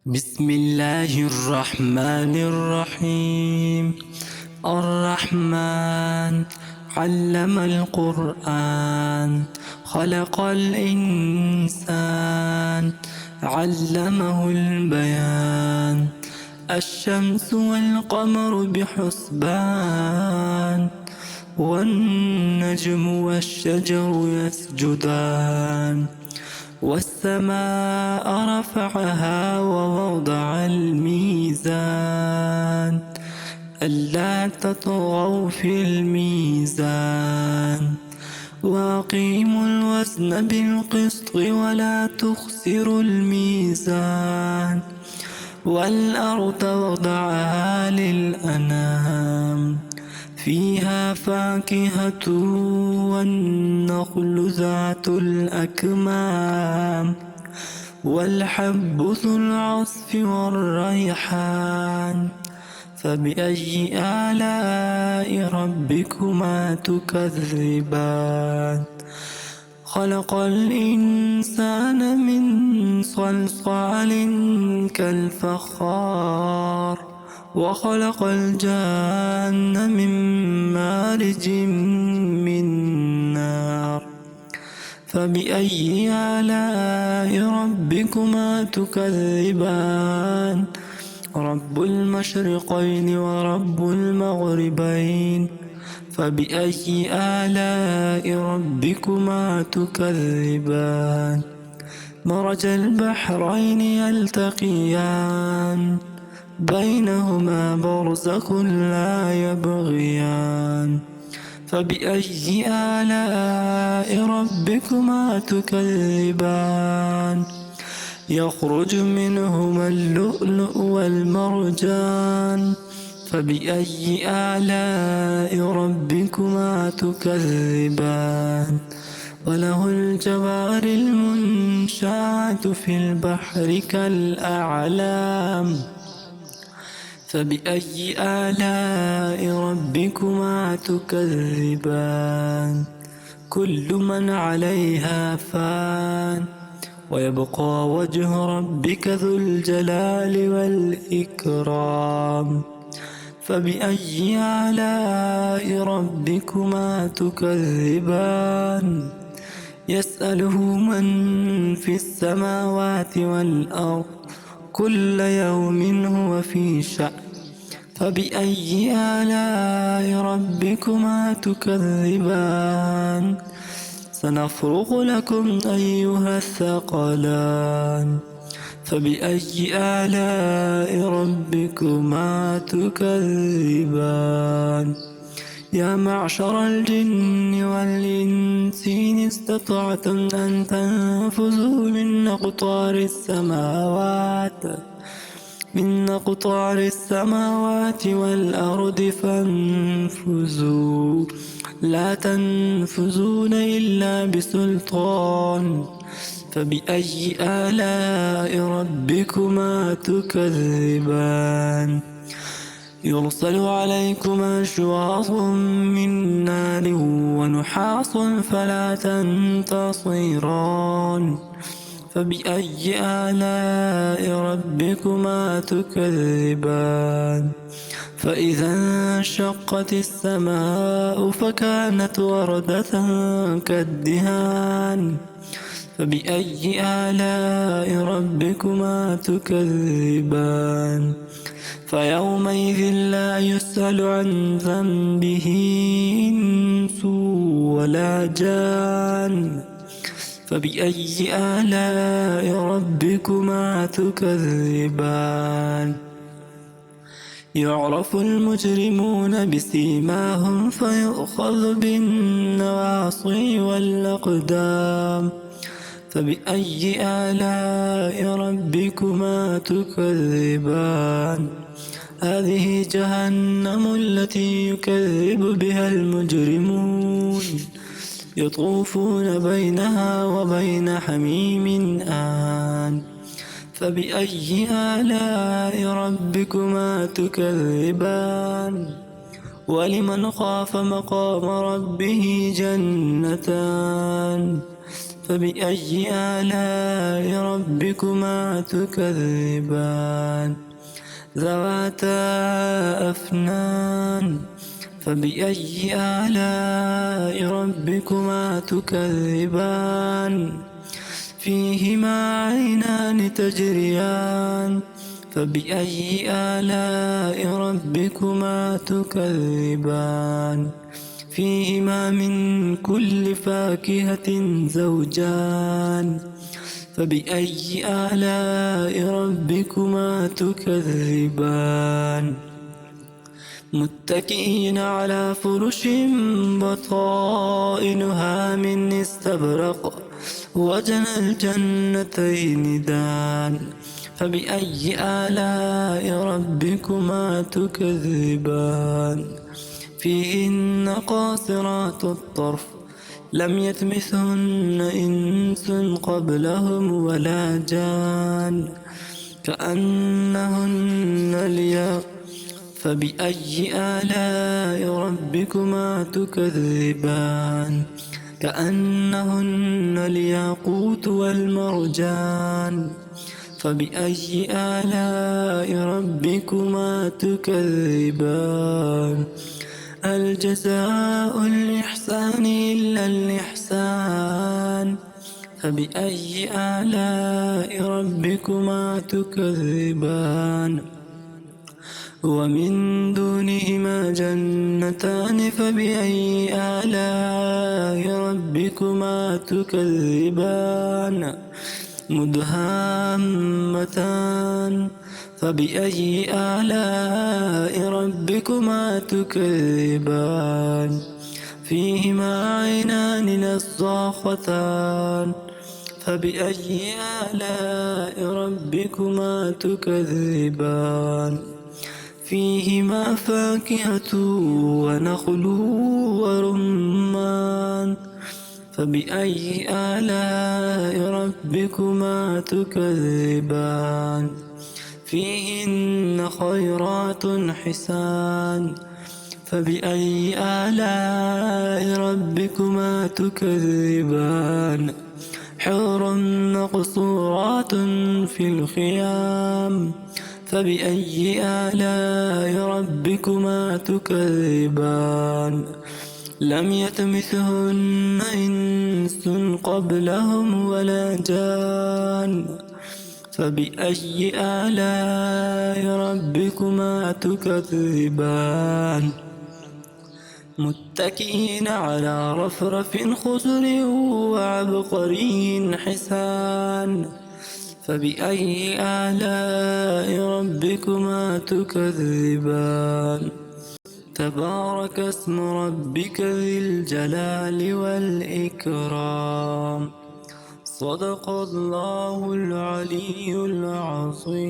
بسم الله الرحمن الرحيم. الرحمن علم القرآن، خلق الإنسان، علمه البيان. الشمس والقمر بحسبان، والنجم والشجر يسجدان. والسماء رفعها ووضع الميزان، ألا تطغوا في الميزان. وأقيموا الوزن بالقسط ولا تخسروا الميزان. والأرض وضعها للأنام، فيها فاكهة والنخل ذات الأكمام، والحب ذو العصف والريحان. فبأي آلاء ربكما تكذبان؟ خلق الإنسان من صلصال كالفخار، وخلق الجان من مارج من نار. فبأي آلاء ربكما تكذبان؟ رب المشرقين ورب المغربين. فبأي آلاء ربكما تكذبان؟ مرج البحرين يلتقيان، بينهما برزخ لا يبغيان. فبأي آلاء ربكما تكذبان؟ يخرج منهما اللؤلؤ والمرجان. فبأي آلاء ربكما تكذبان؟ وله الجوار المنشآت في البحر كالأعلام. فبأي آلاء ربكما تكذبان؟ كل من عليها فان، ويبقى وجه ربك ذو الجلال والإكرام. فبأي آلاء ربكما تكذبان؟ يسأله من في السماوات والأرض، كل يوم هو في شأن. فبأي آلاء ربكما تكذبان؟ سنفرغ لكم أيها الثقلان. فبأي آلاء ربكما تكذبان؟ يا معشر الجن والإنس إن استطعتم أن تنفذوا من أقطار السماوات والأرض فانفذوا، لا تنفذون إلا بسلطان. فبأي آلاء ربكما تكذبان؟ يرسل عليكما شواظ من نار ونحاس فلا تنتصران. فبأي آلاء ربكما تكذبان؟ فإذا انشقت السماء فكانت وردة كالدهان. فبأي آلاء ربكما تكذبان؟ فيومئذ لا يسأل عن ذنبه إنس ولا جان. فبأي آلاء ربكما تكذبان؟ يعرف المجرمون بسيماهم فيؤخذ بالنواصي والأقدام. فبأي آلاء ربكما تكذبان؟ هذه جهنم التي يكذب بها المجرمون، يطوفون بينها وبين حميم آن. فبأي آلاء ربكما تكذبان؟ ولمن خاف مقام ربه جنتان. فبأي آلاء ربكما تكذبان ذواتا أفنان فبأي آلاء ربكما تكذبان فيهما عينان تجريان فبأي آلاء ربكما تكذبان فيهما من كل فاكهة زوجان فبأي آلاء ربكما تكذبان متكئين على فرش بطائنها من استبرق وجنى الجنتين دان فبأي آلاء ربكما تكذبان فيهن قاصرات الطرف لم يطمثهن إنس قبلهم ولا جان كأنهن الياقوت فبأي آلاء ربكما تكذبان كأنهن الياقوت والمرجان فبأي آلاء ربكما تكذبان هل جزاء الإحسان إلا الإحسان فبأي آلاء ربكما تكذبان ومن دونهما جنتان فبأي آلاء ربكما تكذبان مدهامتان فبأي آلاء ربكما تكذبان فيهما عينان نضاختان فبأي آلاء ربكما تكذبان فيهما فاكهة ونخل ورمان فبأي آلاء ربكما تكذبان فيهن خيرات حسان فبأي آلاء ربكما تكذبان حور مقصورات في الخيام فبأي آلاء ربكما تكذبان لم يطمثهن إنس قبلهم ولا جان فبأي آلاء ربكما تكذبان متكئين على رفرف خضر وعبقري حسان فبأي آلاء ربكما تكذبان تبارك اسم ربك ذي الجلال والإكرام صدق الله العلي العظيم.